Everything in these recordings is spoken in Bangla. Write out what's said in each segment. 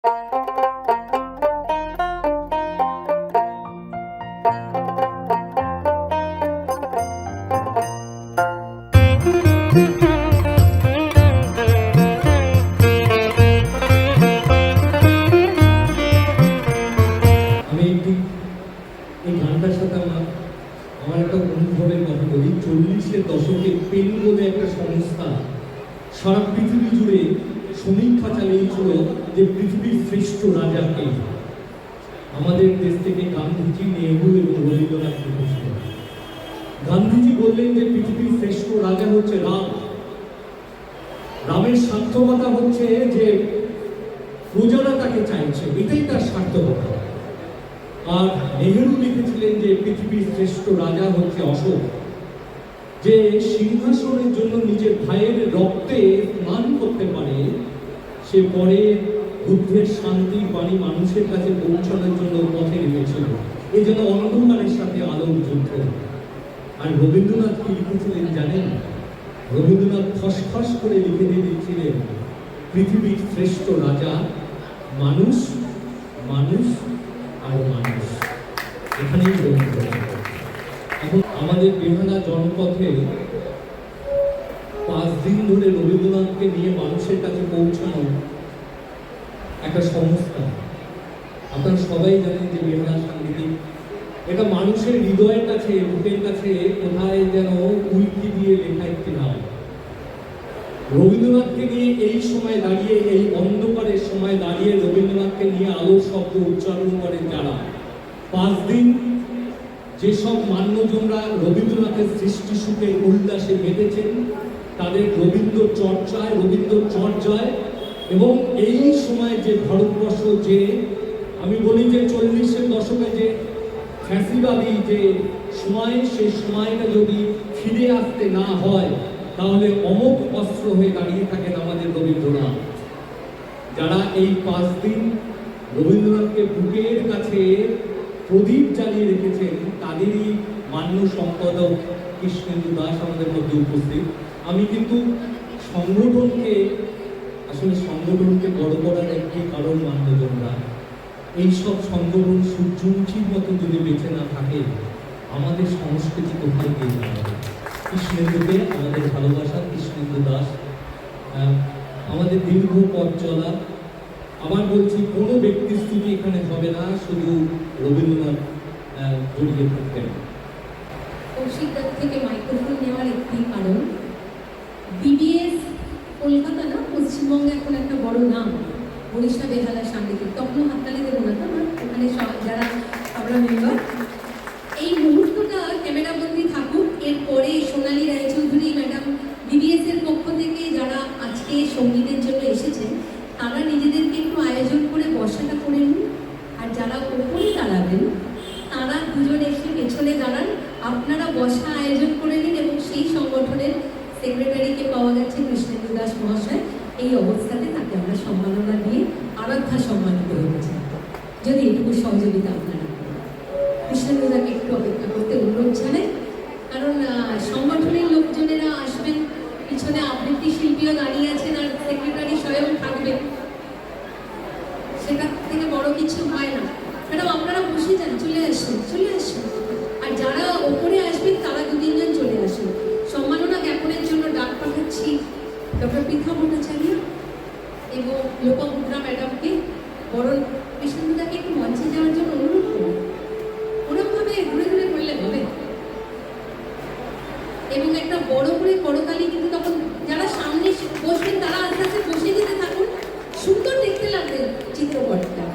এই গানটার সাথে আমার একটা অনুভবের কথা বলি। 40-এর দশকে পেন বলে একটা সংস্থা সারা পৃথিবী জুড়ে সমীক্ষা চালিয়েছিল যে পৃথিবীর শ্রেষ্ঠ রাজা কে। আমাদের দেশ থেকে গান্ধীজি, নেহরু এবং রবীন্দ্রনাথ লিখেছিল। গান্ধীজি বললেন যে পৃথিবীর শ্রেষ্ঠ রাজা হচ্ছে রাম। রামের সার্থকতা হচ্ছে যে প্রজারা তাকে চাইছে, এটাই তার সার্থকতা। আর নেহরু লিখেছিলেন যে পৃথিবীর শ্রেষ্ঠ রাজা হচ্ছে অশোক, যে সিংহাসনের জন্য নিজের ভাইয়ের রক্তে স্নান করতে পারে। সে পরে বুদ্ধের শান্তির বাণী মানুষের কাছে পৌঁছানোর জন্য পথে নেমেছিল। এই জন্য অন্ধকারের সাথে আলোর যুদ্ধ। আর রবীন্দ্রনাথ কি লিখেছিলেন জানেন? রবীন্দ্রনাথ খসখস করে লিখে দিয়ে দিচ্ছিলেন পৃথিবীর শ্রেষ্ঠ রাজা মানুষ, মানুষ আর মানুষ। এখানেই রবীন্দ্রনাথ। এখন আমাদের বেহালা জনপথে 5 দিন ধরে রবীন্দ্রনাথকে নিয়ে মানুষের কাছে পৌঁছানো একটা সংস্থা। আপনারা সবাই জানেন যে বেহালা সাংগীতিক, এটা মানুষের হৃদয়ের কাছে, বুকের কাছে কোথায় যেন উল্কি দিয়ে লেখা একটি নাম। রবীন্দ্রনাথকে নিয়ে এই সময় দাঁড়িয়ে, এই অন্ধকারের সময় দাঁড়িয়ে রবীন্দ্রনাথকে নিয়ে আলোর শব্দ উচ্চারণ করেন যারা, 5 দিন যেসব মান্যজনরা রবীন্দ্রনাথের সৃষ্টি সুখে উল্লাসে মেতেছেন, তাদের রবীন্দ্র চর্চায় এবং এই সময় যে ভারতবর্ষ, যে আমি বলি যে 40-এর দশকে যে ফ্যাসিবাদী যে সময়, সেই সময়টা যদি ফিরে আসতে না হয় তাহলে অমোঘ অস্ত্র হয়ে দাঁড়িয়ে থাকেন আমাদের রবীন্দ্রনাথ। যারা এই 5 দিন রবীন্দ্রনাথকে বুকের কাছে প্রদীপ জ্বালিয়ে রেখেছেন, তাদেরই মান্য সম্পাদক কৃষ্ণেন্দু দাস আমাদের মধ্যে উপস্থিত। আমি কিন্তু সংগঠনকে বড় করার একটি কারণ মান্যজনরা, এইসব সংগঠন সূর্যমুখীর মতো যদি বেঁচে না থাকে আমাদের সংস্কৃতি কোথায় গিয়ে দাঁড়াবে? কৃষ্ণেন্দুকে আমাদের ভালোবাসা, কৃষ্ণেন্দু দাস আমাদের দীর্ঘ পথ চলা। আবার বলছি, কোনো ব্যক্তির স্তুতি এখানে হবে না, শুধু রবীন্দ্রনাথ জড়িয়ে থাকবেন। কৌশিকদার থেকে মাইক্রোফোন নেওয়ার একটি কারণ, বিবিএস কলকাতা না, পশ্চিমবঙ্গে এখন একটা বড় নাম ওড়িশা বেহালা সাংগীতিক। তখন হাততালি দেবো না তো, ওখানে যারা আমরা মেম্বার। এই মুহূর্তটা ক্যামেরাবন্দি থাকুক। এরপরে সোনালী রায়চৌধুরী ম্যাডাম বিবিএস এর পক্ষ থেকে যারা আজকে সঙ্গীতের জন্য এসেছেন, তারা নিজেদেরকে একটু আয়োজন করে বসাটা করে নিন। আর যারা ওপরে দাঁড়াবেন তারা দুজন এসে পেছনে দাঁড়ান, আপনারা বসা আয়োজন করে নিন। এবং সেই সংগঠনের সেক্রেটারিকে পাওয়া গেছে কৃষ্ণেন্দু দাস মহাশয়। এই অবস্থাতে তাকে আমরা সম্মাননা দিয়ে আরাধ্যা সম্মানিত হয়েছে। যদি এটুকু সহযোগিতা আপনারা কৃষ্ণেন্দু দাকে একটু অপেক্ষা করতে অনুরোধ জানাই, কারণ সংগঠনের লোকজনেরা আসবেন, পিছনে আবৃত্তি শিল্পীও দাঁড়িয়ে আছেন, আর সেক্রেটারি স্বয়ং থাকবেন। সেটা থেকে বড় কিছু হয় না। ম্যাডাম আপনারা বসে যান, চলে আসুন। আর যারা ওপরে আসবেন তারা 2-3 জন চলে আসুন। সম্মাননা জ্ঞাপনের জন্য ডাক পাঠাচ্ছি ডক্টর পৃথা ভট্টাচার্য এবং লোপামুদ্রা ম্যাডামকে। বরং কৃষ্ণেন্দুদাকে একটু মঞ্চে যাওয়ার জন্য অনুরোধ করুন। ওরকমভাবে ঘুরে ঘুরে করলে হবে। এবং একটা বড় করে করতালি, কিন্তু তখন যারা সামনে বসবেন তারা আস্তে আস্তে বসে যেতে থাকুন। সুন্দর দেখতে লাগবে চিত্রপটটা।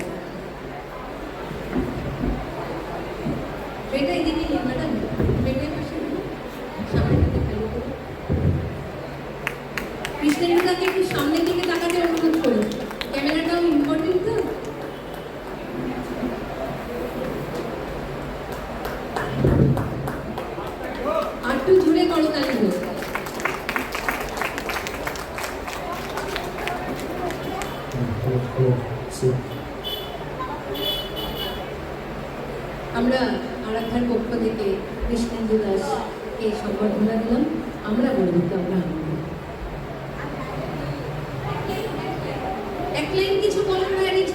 এটা এদিকে নিন ম্যাডাম, বেডের পাশে সামনে থেকে ফেলো। কৃষ্ণেন্দুদাকে একটু সামনের দিকে তাকাতে অনুরোধ করুন। ক্যামেরাটাও ইম্পর্টেন্ট তো। আর একটু জুড়ে করতালি হোক। আমরা আরাধ্যার পক্ষ থেকে কৃষ্ণেন্দু দাসকে সম্বর্ধনা দিলাম। আমরা গর্বিত, আমরা এক লাইন কিছু বলার অ্যারেঞ্জ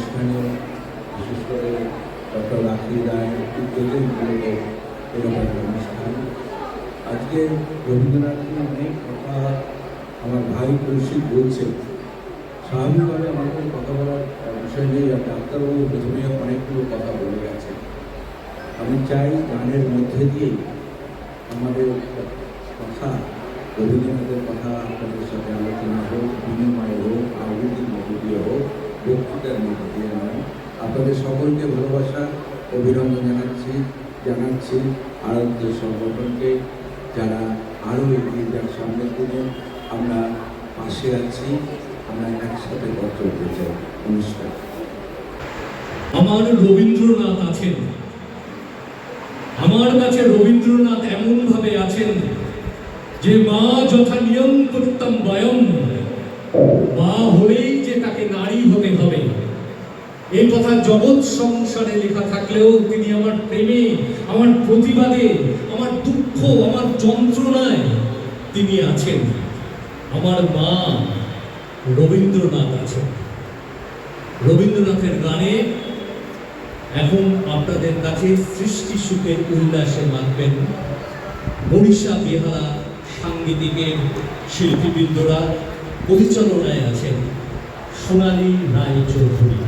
অনুষ্ঠানে বিশেষ করে ডক্টর রাখি রায়ের উদ্যোগেই মূলত এরকম একটা অনুষ্ঠান। আজকে রবীন্দ্রনাথের অনেক কথা আমার ভাই কৌশিক বলছে। স্বাভাবিকভাবে আমাদের কথা বলার বিষয় নেই, আর ডাক্তারবাবু প্রথমে অনেকগুলো কথা বলে গেছে। আমি চাই গানের মধ্যে দিয়েই আমাদের কথা, রবীন্দ্রনাথের কথা আপনাদের সাথে আলোচনা হোক, বিনিময় হোক, আবৃত্তির মধ্যে দিয়ে হোক, বক্তৃতার মধ্যে দিয়ে নয়। আপনাদের সকলকে ভালোবাসা অভিনন্দন জানাচ্ছি আরাধ্য সংগঠনকে, যারা আরও এগিয়ে যান সামনের দিনে। আমরা পাশে আছি, আমরা একসাথে পথ চলতে চাই। নমস্কার। আমার রবীন্দ্রনাথ আছেন, আমার কাছে রবীন্দ্রনাথ এমন ভাবে আছেন যে মা যথা নিয়ম করতাম বয়ম, মা হলেই যে তাকে নারী হতে হবে, এই কথা জগৎ সংসারে লেখা থাকলেও তিনি আমার প্রেমে, আমার প্রতিবাদে, আমার দুঃখ, আমার যন্ত্রণায় তিনি আছেন। আমার মা রবীন্দ্রনাথ আছেন। রবীন্দ্রনাথের গানে এখন আপনাদের কাছে সৃষ্টি সুখের উল্লাসে মাতবেন মনীষা বেহালা সাংগীতিকের শিল্পীবৃন্দরা। পরিচালনায় আছেন সোনালী রায়চৌধুরী।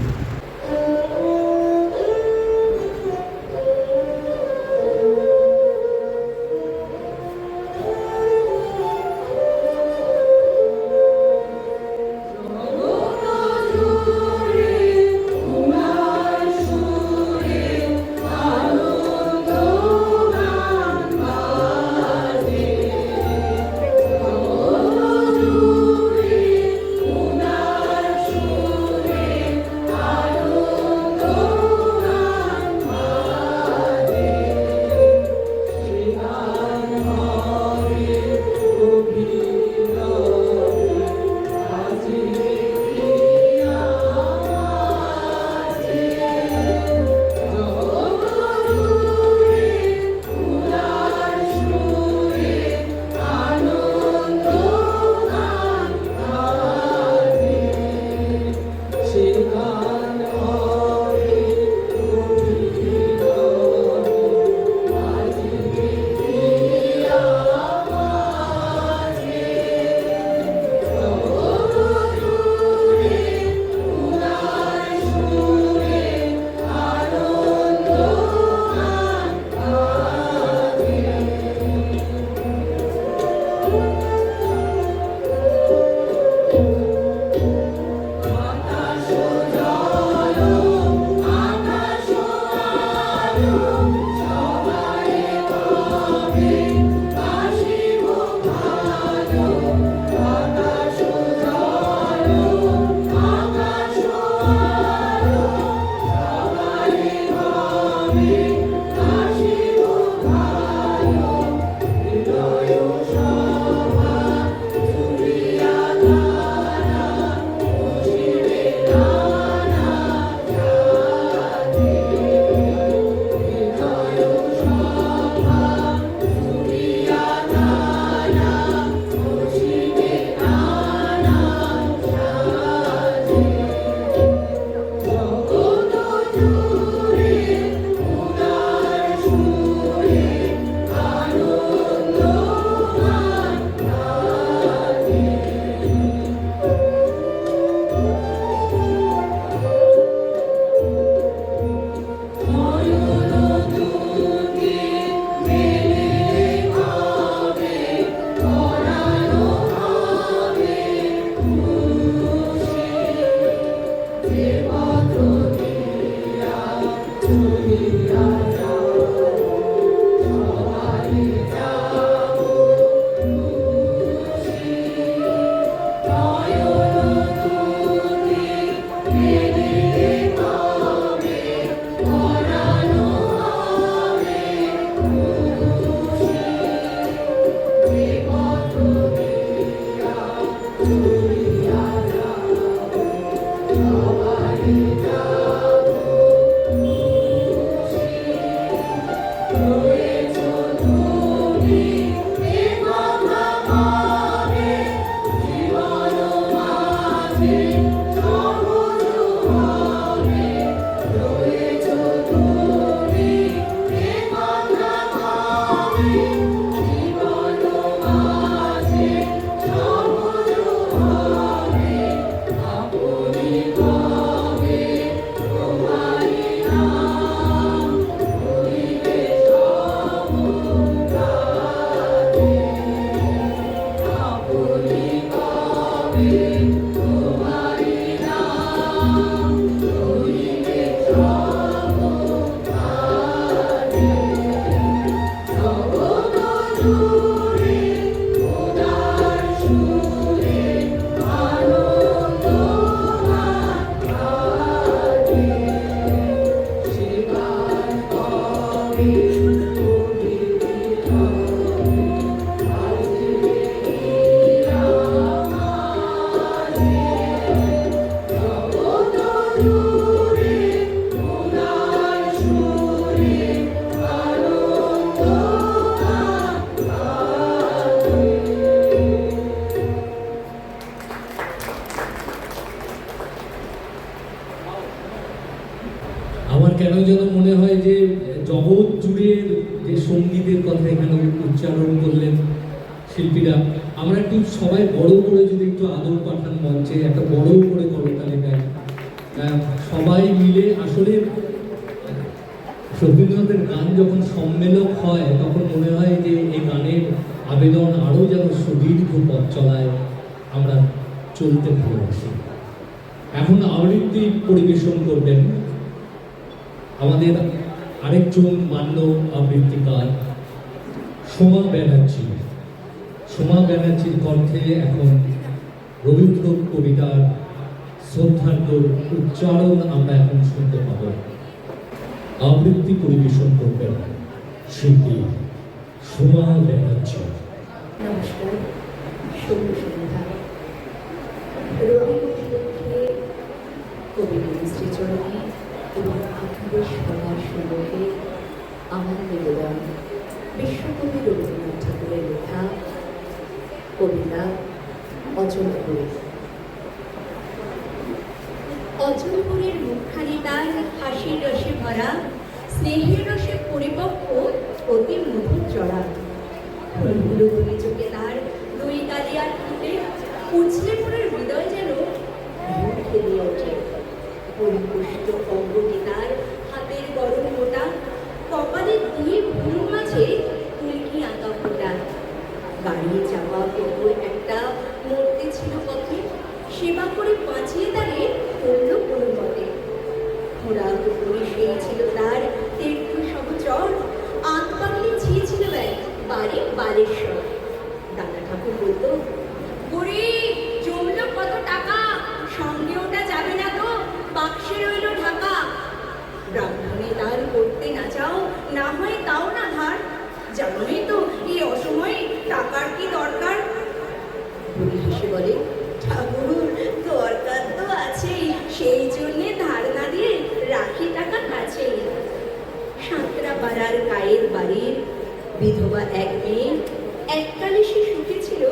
কেন যেন মনে হয় যে জগৎ জুড়ে যে সঙ্গীতের কথা এখানে উচ্চারণ করলেন শিল্পীরা, আমরা একটু সবাই বড় করে যদি একটু আদর পাঠান মঞ্চে, একটা বড় করে করতালি দেয় সবাই মিলে। আসলে রবীন্দ্রনাথের গান যখন সম্মেলক হয় তখন মনে হয় যে এই গানের আবেদন আরও যেন সুদীর্ঘ পথ চলায় আমরা চলতে ভালোবাসি। এখন আবৃত্তি পরিবেশন করবেন আমাদের আরেকজন মান্য আবৃত্তিকার সোমা ব্যানার্জি। সোমা ব্যানার্জির কণ্ঠে এখন রবীন্দ্র কবিতার শ্রদ্ধার্ঘ উচ্চারণ আমরা এখন শুনতে পাব। আবৃত্তি পরিবেশন করবেন শিল্পী সোমা ব্যানার্জি। নমস্কার, শুভ সন্ধ্যা। রবীন্দ্রনাথকে কবি শ্রীচরণে এবং আপনাদের সবার সুযোগে আমার নিবেদন বিশ্বকবি রবীন্দ্রনাথ ঠাকুরের লেখা কবিতা অচলপুর। অচলপুরের মুখখানি তার হাসির রসে ভরা, স্নেহের রসে পরিপক্ক, অতি মধুর জড়া। ফুলগুলো দুই চোখে তার দুই কালিয়ার ফুটে, উছলে পড়ে হৃদয় যেন খেলিয়ে ওঠে। পরিপুষ্ট অঙ্গটি তার হাতের গরম মোটা, কপালের দুই ভুল মাঝে ফুলকি আঁকা ফোটা। গাড়িয়ে চাপা প্রভুর একটা মূর্তি ছিল পথে, সেবা করে বাঁচিয়ে দাঁড়িয়ে পড়ল কোনো মতে। ঘোড়া পুকুরে সেই ছিল তার তীর্থ সহচর, আতপাগলি ছিঁয়েছিল ব্যাগ বাড়ি বালেশ্বর। দাদা ঠাকুর বলতো, ওরে জমলো কত টাকা, সঙ্গে ওটা যাবে না তো, বাক্সে রইল ঢাকা। ব্রাহ্মণে দান করতে না চাও, না হয় তাও না ধার, জানোই তো এই অসময়ে টাকার কি দরকার। বুড়ি হেসে বলে, ঠাকুর দরকার তো আছেই, সেই জন্যে ধার না দিয়ে রাখি টাকা কাছেই। সাঁতরা পাড়ার গায়ের বাড়ির বিধবা এক মেয়ে, এককালে সে সুখী ছিল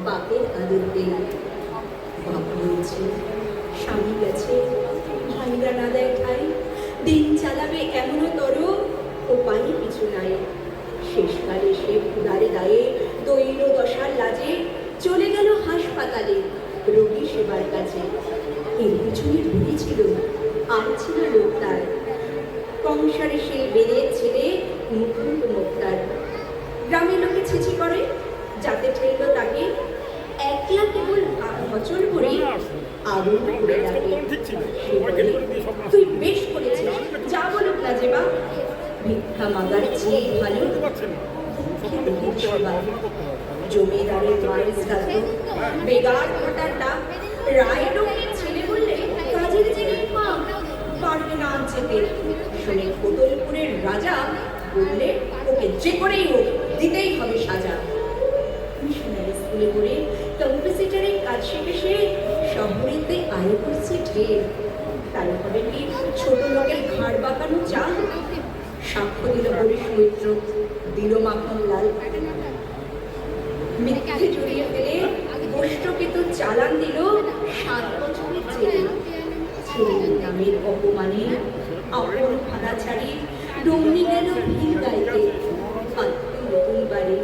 বাপের আদর পেয়ে। বাপ রয়েছে, স্বামী গেছে, ভাইরা না দেয় ঠাই, দিন চালাবে এমনও তর উপায় কিছু নাই। শেষকালে সে ক্ষুধারে দায়ে দৈন্য দশার লাজে চলে গেল হাসপাতালে রোগী সেবার কাছে। এর পিছনে বুড়ি ছিল, আর ছিল লোক তার, সংসারে সে বেড়ে ছেড়ে মুখুন্দ মুক্তার। গ্রামের লোকে ছিছি করে, যাতে ঠেলল তাকে, একলা কেবল অচল করে আগুন করে ডাকে। সে বলে, তুই বেশ করেছিস, যা বলুক না যে বা, ভিক্ষা মাগার চেয়ে ভালো জমিদারের মায়ের শ্রাদ্ধ, বেগার ঘটার ডাক। রায়ডঙ্গের ছেলে বললে, কাজের জেগে মা পারবে না যেতে। শুনে কোতলপুরের রাজা বললে, ওকে যে করেই হোক দিতেই হবে সাজা। মিশনারি স্কুলে পড়ে কম্পিউটারের কাজ শিখে সে শহরেতে আয় করছে ঢের। তারপরে কি ছোট লোকের ঘাড় বাঁকানো চাল, সাক্ষ্য দিল হরিশ মৈত্র, দিল মাখন লাল। মিথ্যে জড়িয়ে ফেলে গোষ্ঠকে তো চালান দিল 7 বছরের জেলে। ছেলের নামের অপমানে আপন ভাড়া ছাড়ি ডমনি গেল ভিড় গাইতে আত্মীয় নতুন বাড়ি।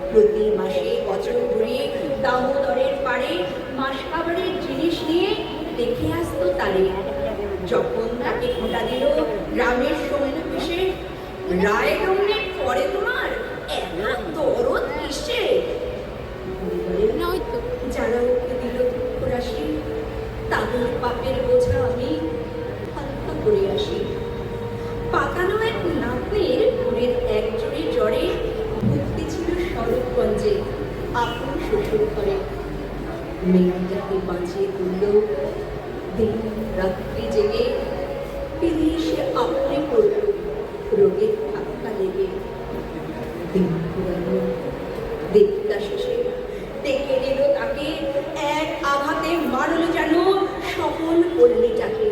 প্রতি মাসে বছর ধরে দামোদরের পাড়ে মাস খাবারের জিনিস নিয়ে দেখে আসতো তারে। যখন তাকে খোঁটা দিল গ্রামের সঙ্গে পিসে, রায়ডঙ্গের পরে তোমার এত দরদ কিসে? যারা ওকে দিল দুঃখ রাশি, তাদের পাপের বোঝা আমি হালকা করে আসি। পাতানো এক নাতনির ঘুরের এক জোড়ে জ্বরে ভর্তি ছিল শরৎগঞ্জে আপন শ্বশুর ঘরে। মেয়েটাকে বাঁচিয়ে তুলল দিন রাত্রি জেগে, পেরিয়ে সে আপনি পড়ল রোগের ধাক্কা লেগে। দিন পুরানো দেবতা শেষে ডেকে নিল তাকে, এক আঘাতে মারল যেন সকল পল্লীটাকে।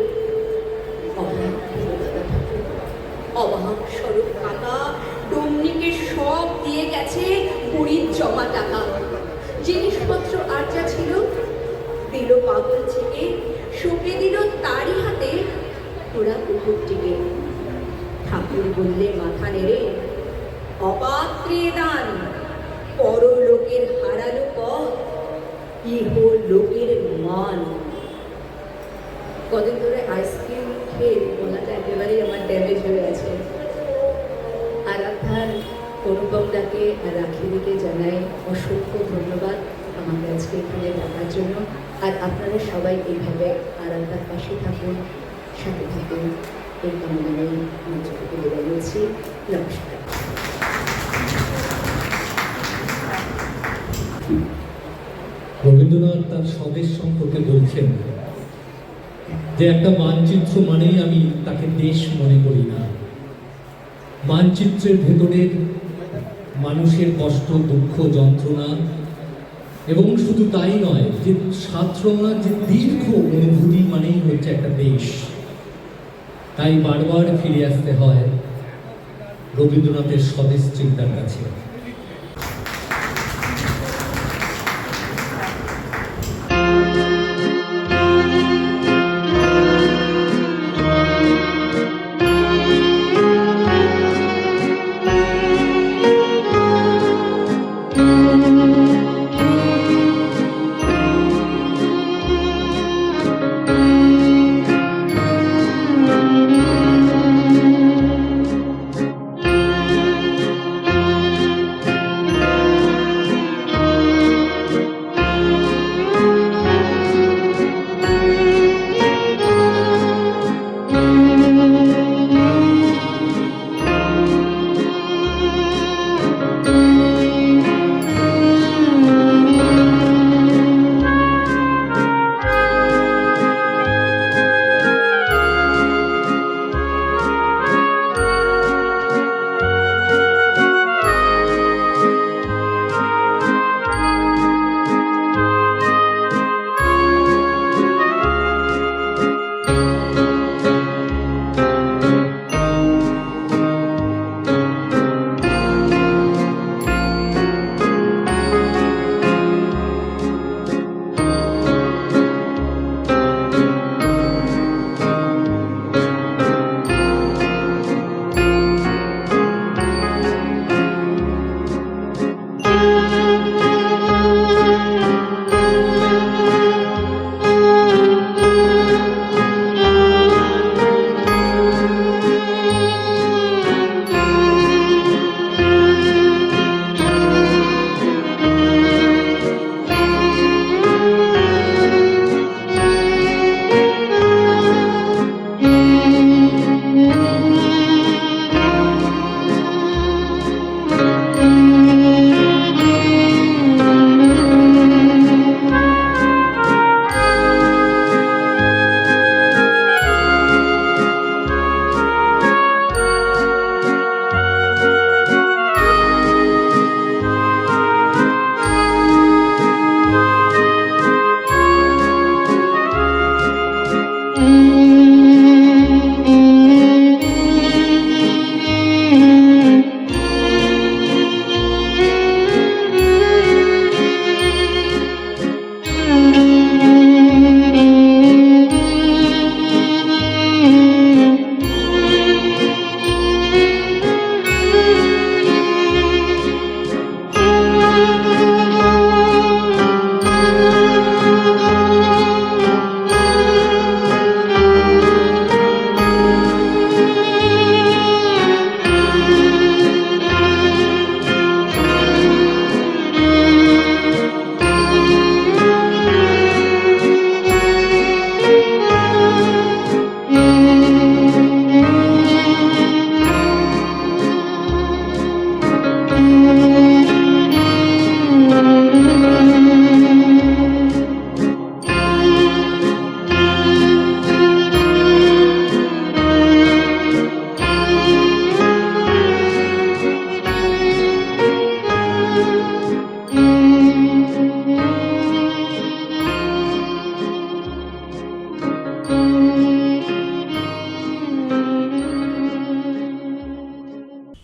অবাক স্বরূপ কাকা ডমনিকে সব দিয়ে গেছে বুড়ির জমা টাকা। জিনিসপত্র আর যা ছিল দিল পাগল ছেকে, শুকে দিল তারই হাতে ওরা কুকুরটিকে। ঠাকুর বললে মাথা নেড়ে, অপাত্রে দান পরলোকের হারালো পথ, ইহ লোকের মান। কদিন ধরে আইসক্রিম খেয়ে গলাটা একেবারেই আমার ড্যামেজ হয়ে গেছে। আরাধ্যার অনুপমদাকে আর রাখিদিকে জানাই অসংখ্য ধন্যবাদ আমাকে আজকে এখানে ডাকার জন্য। আর আপনারা সবাই এইভাবে আরাধ্যার পাশে থাকুন, সাথে থাকুন, এই কামনায় মঞ্চ থেকে বিদায় নিচ্ছি। নমস্কার। রবীন্দ্রনাথ তার স্বদেশ সম্পর্কে বলছেন যে একটা মানচিত্র মানেই আমি তাকে দেশ মনে করি না, মানচিত্রের ভেতরের মানুষের কষ্ট, দুঃখ, যন্ত্রণা এবং শুধু তাই নয়, যে সাঁতরঙার যে দীর্ঘ অনুভূতি মানেই হচ্ছে একটা দেশ। তাই বারবার ফিরে আসতে হয় রবীন্দ্রনাথের স্বদেশ চিন্তার কাছে।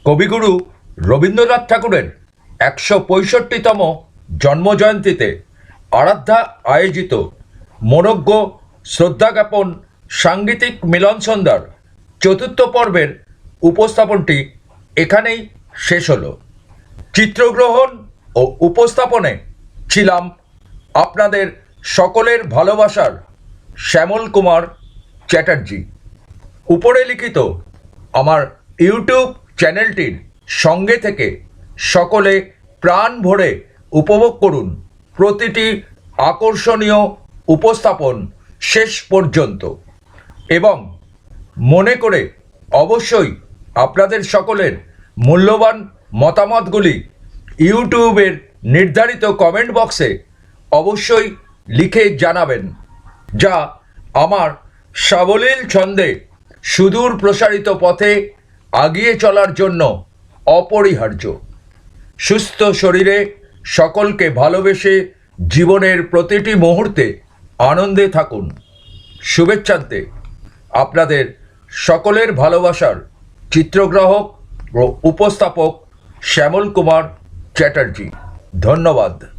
কবিগুরু রবীন্দ্রনাথ ঠাকুরের ১৬৫তম জন্মজয়ন্তীতে আরাধ্যা আয়োজিত মনোজ্ঞ শ্রদ্ধা জ্ঞাপন সাংগীতিক মিলন সন্ধ্যার চতুর্থ পর্বের উপস্থাপনটি এখানেই শেষ হলো। চিত্রগ্রহণ ও উপস্থাপনে ছিলাম আপনাদের সকলের ভালোবাসার শ্যামল কুমার চ্যাটার্জি। উপরে লিখিত আমার ইউটিউব চ্যানেলটির সঙ্গে থেকে সকলে প্রাণ ভরে উপভোগ করুন প্রতিটি আকর্ষণীয় উপস্থাপন শেষ পর্যন্ত, এবং মনে করে অবশ্যই আপনাদের সকলের মূল্যবান মতামতগুলি ইউটিউবের নির্ধারিত কমেন্ট বক্সে অবশ্যই লিখে জানাবেন, যা আমার সাবলীল ছন্দে সুদূর প্রসারিত পথে এগিয়ে চলার জন্য অপরিহার্য। সুস্থ শরীরে সকলকে ভালোবেসে জীবনের প্রতিটি মুহূর্তে আনন্দে থাকুন। শুভেচ্ছান্তে আপনাদের সকলের ভালোবাসার চিত্রগ্রাহক ও উপস্থাপক শ্যামল কুমার চ্যাটার্জি। ধন্যবাদ।